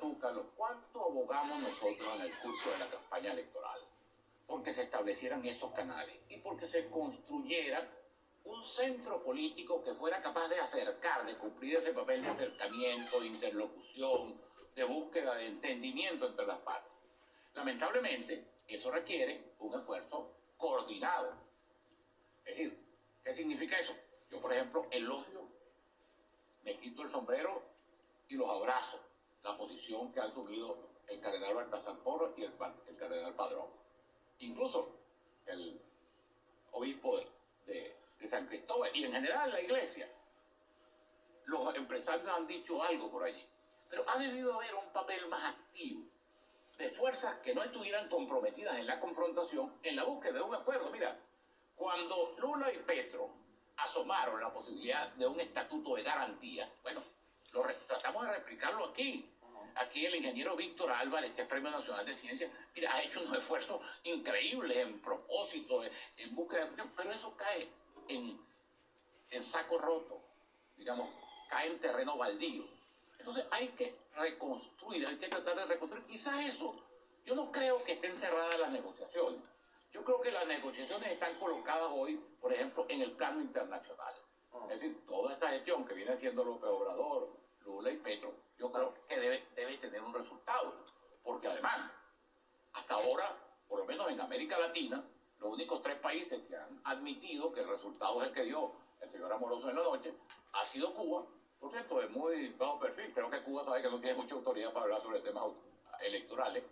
tú, Carlos, ¿cuánto abogamos nosotros en el curso de la campaña electoral? Porque se establecieran esos canales y porque se construyera un centro político que fuera capaz de acercar, de cumplir ese papel de acercamiento, de interlocución, de búsqueda de entendimiento entre las partes. Lamentablemente, eso requiere un esfuerzo coordinado. Es decir, ¿qué significa eso? Yo, por ejemplo, elogio, me quito el sombrero y los abrazo, la posición que han subido el cardenal Baltasar Porras y el cardenal Padrón. Incluso el obispo de San Cristóbal y en general la iglesia. Los empresarios han dicho algo por allí, pero ha debido haber un papel más activo de fuerzas que no estuvieran comprometidas en la confrontación, en la búsqueda de un acuerdo. Mira, cuando Lula y Petro asomaron la posibilidad de un estatuto de garantías, bueno, tratamos de replicarlo aquí. Aquí el ingeniero Víctor Álvarez, que es Premio Nacional de Ciencias, mira, ha hecho unos esfuerzos increíbles en propósito, en búsqueda de... Pero eso cae en saco roto, digamos, cae en terreno baldío. Entonces hay que reconstruir, hay que tratar de reconstruir. Quizás eso, yo no creo que estén cerradas las negociaciones. Yo creo que las negociaciones están colocadas hoy, por ejemplo, en el plano internacional. Es decir, toda esta gestión que viene haciendo López Obrador, Lula y Petro, yo creo que debe tener un resultado. Porque además, hasta ahora, por lo menos en América Latina, los únicos 3 países que han admitido que el resultado es el que dio el señor Amoroso en la noche, ha sido Cuba. Por cierto, es muy bajo perfil. Creo que Cuba sabe que no tiene mucha autoridad para hablar sobre temas electorales.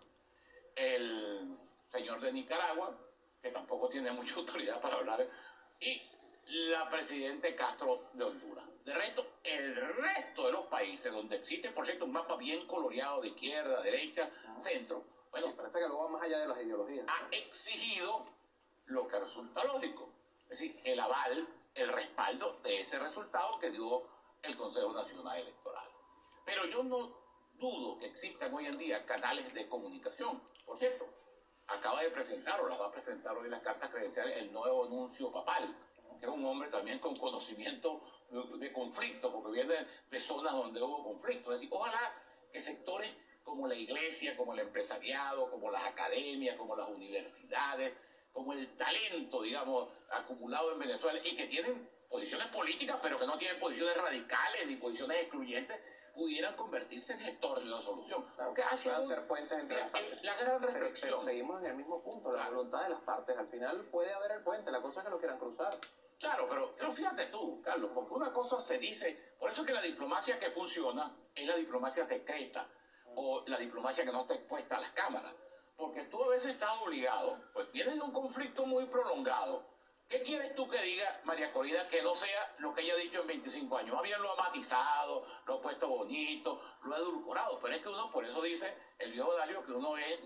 El señor de Nicaragua, que tampoco tiene mucha autoridad para hablar. Y la presidenta Castro de Honduras. De resto, el resto de los países donde existe, por cierto, un mapa bien coloreado de izquierda, derecha, centro, bueno, sí, parece que lo va más allá de las ideologías. Ha exigido lo que resulta lógico. Es decir, el aval, el respaldo de ese resultado que dio el Consejo Nacional Electoral. Pero yo no dudo que existan hoy en día canales de comunicación. Por cierto, acaba de presentar, o las va a presentar hoy las cartas credenciales, el nuevo nuncio papal, que es un hombre también con conocimiento de conflicto, porque viene de zonas donde hubo conflicto. Es decir, ojalá que sectores como la iglesia, como el empresariado, como las academias, como las universidades, como el talento, digamos, acumulado en Venezuela, y que tienen posiciones políticas, pero que no tienen posiciones radicales ni posiciones excluyentes, pudieran convertirse en gestores de la solución. Claro, que puedan ser puentes entre las partes. La gran reflexión. Pero seguimos en el mismo punto, la voluntad de las partes. Al final puede haber el puente, la cosa es que lo quieran cruzar. Claro, pero fíjate tú, Carlos, porque una cosa se dice, por eso es que la diplomacia que funciona es la diplomacia secreta, o la diplomacia que no está expuesta a las cámaras. Porque tú a veces estás obligado, pues vienes de un conflicto muy prolongado. ¿Qué quieres tú que diga, María Corina, que no sea lo que ella ha dicho en 25 años? Más bien lo ha matizado, lo ha puesto bonito, lo ha edulcorado. Pero es que uno, por eso dice el viejo Dario, que uno es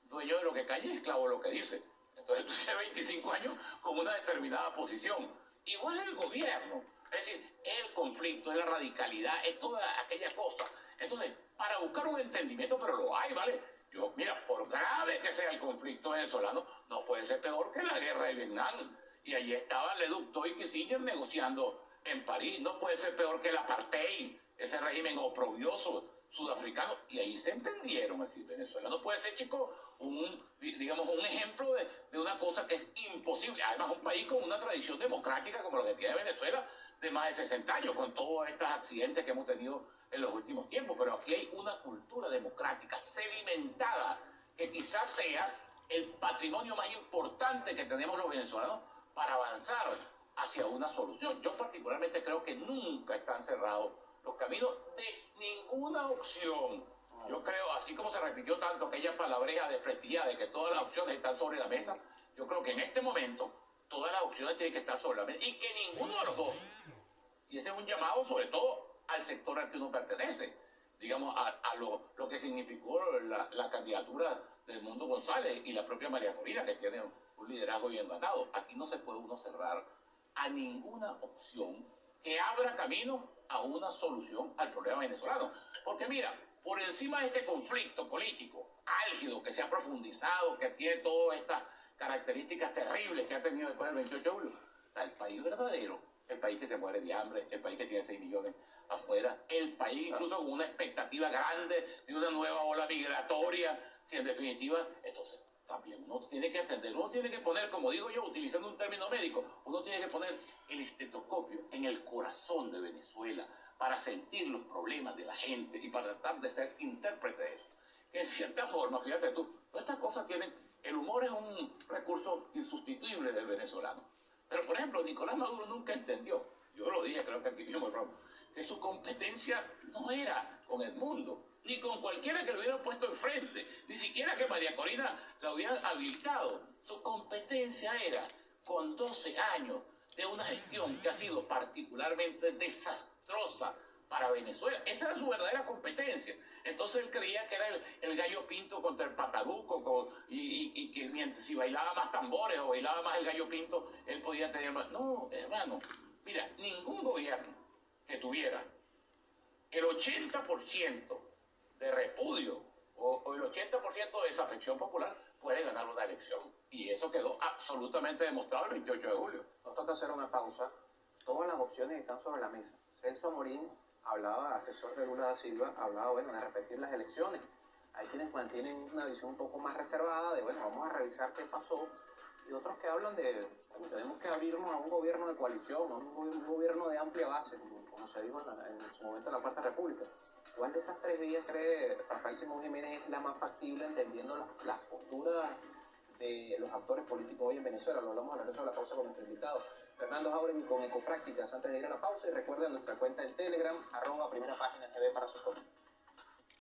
dueño de lo que calla y esclavo de lo que dice. Entonces tú tienes 25 años con una determinada posición. Igual el gobierno. Es decir, es el conflicto, es la radicalidad, es toda aquella cosa. Entonces, para buscar un entendimiento, pero lo hay, ¿vale? Yo, mira, por grave que sea el conflicto venezolano, no puede ser peor que la guerra de Vietnam. Y allí estaba Leduc y Kissinger negociando en París. No puede ser peor que el apartheid, ese régimen oprobioso sudafricano. Y ahí se entendieron. Es decir, Venezuela no puede ser, chicos, digamos, un ejemplo de una cosa que es imposible. Además, un país con una tradición democrática como la que tiene Venezuela de más de 60 años, con todos estos accidentes que hemos tenido en los últimos tiempos. Pero aquí hay una cultura democrática sedimentada que quizás sea el patrimonio más importante que tenemos los venezolanos para avanzar hacia una solución. Yo particularmente creo que nunca están cerrados los caminos de ninguna opción. Yo creo, así como se repitió tanto aquella palabreja desprestigiada de que todas las opciones están sobre la mesa, yo creo que en este momento todas las opciones tienen que estar sobre la mesa y que ninguno de los dos, y ese es un llamado sobre todo al sector al que uno pertenece, digamos, a lo que significó la candidatura del Mundo González y la propia María Corina, que tiene un liderazgo bien ganado. Aquí no se puede uno cerrar a ninguna opción que abra camino a una solución al problema venezolano. Porque mira, por encima de este conflicto político álgido que se ha profundizado, que tiene todas estas características terribles que ha tenido después del 28 de julio, está el país verdadero, el país que se muere de hambre, el país que tiene 6 millones afuera, el país incluso con una expectativa grande de una nueva ola migratoria, si en definitiva, entonces también uno tiene que atender, uno tiene que poner, como digo yo, utilizando un término médico, uno tiene que poner el estetoscopio en el corazón de Venezuela para sentir los problemas de la gente y para tratar de ser intérprete de eso. Que en cierta forma, fíjate tú, todas estas cosas tienen, el humor es un recurso insustituible del venezolano. Pero, por ejemplo, Nicolás Maduro nunca entendió, yo lo dije, creo que aquí mismo, que su competencia no era con el mundo, ni con cualquiera que lo hubiera puesto enfrente, ni siquiera que María Corina la hubieran habilitado. Su competencia era con 12 años de una gestión que ha sido particularmente desastrosa para Venezuela. Esa era su verdadera competencia. Entonces él creía que era el gallo pinto contra el pataduco, y que mientras si bailaba más tambores o bailaba más el gallo pinto, él podía tener más. No, hermano, mira, ningún gobierno que tuviera el 80% de repudio o el 80% de desafección popular puede ganar una elección. Y eso quedó absolutamente demostrado el 28 de julio. Nos toca hacer una pausa. Todas las opciones están sobre la mesa. Celso Amorín hablaba, asesor de Lula da Silva, hablaba, bueno, de repetir las elecciones. Hay quienes mantienen una visión un poco más reservada de, bueno, vamos a revisar qué pasó. Y otros que hablan de, bueno, tenemos que abrirnos a un gobierno de coalición, a un gobierno de amplia base, como se dijo en su momento en la Cuarta República. ¿Cuál de esas tres vías cree Rafael Simón Jiménez es la más factible, entendiendo las posturas de los actores políticos hoy en Venezuela? Lo hablamos al regreso de la pausa con nuestro invitado Fernando Jauregui con Ecoprácticas. Antes de ir a la pausa, y recuerden nuestra cuenta en Telegram, @primerapágina TV para sus comentarios.